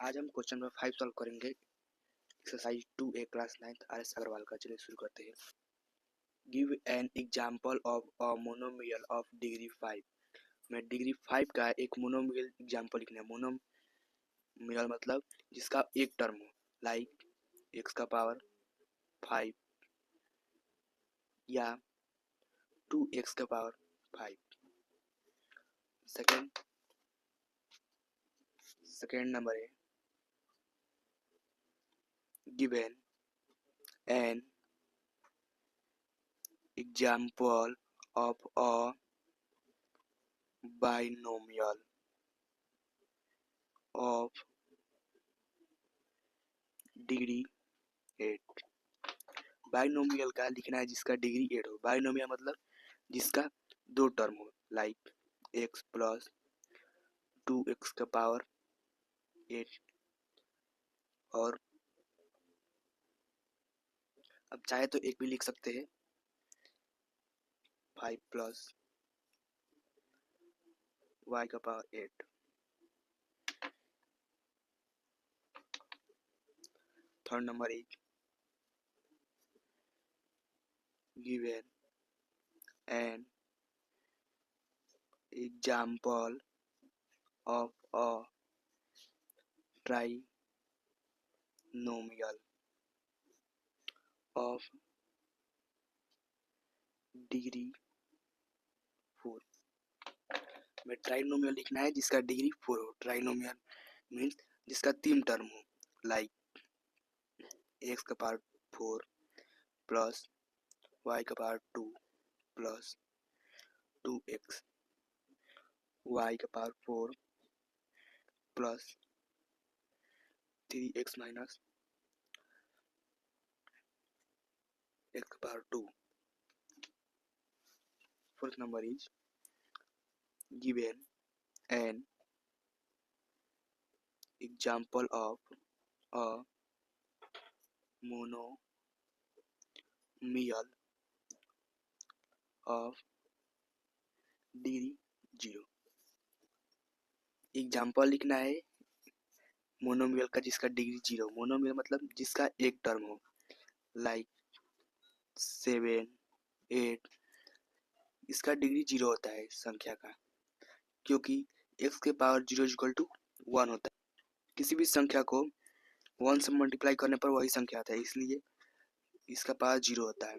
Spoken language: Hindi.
आज हम क्वेश्चन नंबर 5 सॉल्व करेंगे exercise 2A class 9th RS Agarwal का। चलिए शुरू करते हैं। Give an example of a monomial of degree 5। मैं डिग्री 5 का एक मोनोमियल एग्जांपल लिखना है। मोनोमियल मतलब जिसका एक टर्म हो, लाइक x का पावर 5 या 2x का पावर 5। सेकेंड नंबर है given an example of a binomial of degree 8। Binomial का लिखना है जिसका डिग्री 8 हो। बाइनोमियल मतलब जिसका दो टर्म हो, लाइक x प्लस 2x का पावर 8 और अब चाहे तो एक भी लिख सकते हैं 5 प्लस y का power 8। Third number is given an example of a trinomial of degree 4। में ट्राइनोमियल लिखना है जिसका डिग्री 4 हो। ट्राइनोमियल मीन्स जिसका तीन टर्म हो, लाइक x का पावर 4 प्लस y का पावर 2 प्लस 2x, y का power 4 plus 3x minus x का power 2। Fourth number is given an example of a monomial of degree 0। Example लिखना है मोनोमियल का जिसका डिग्री 0। मोनोमियल मतलब जिसका एक टर्म हो, लाइक 7 8। इसका डिग्री 0 होता है संख्या का, क्योंकि x के पावर 0 इक्वल टू 1 होता है। किसी भी संख्या को 1 से मल्टीप्लाई करने पर वही संख्या आता है, इसलिए इसका पावर 0 होता है।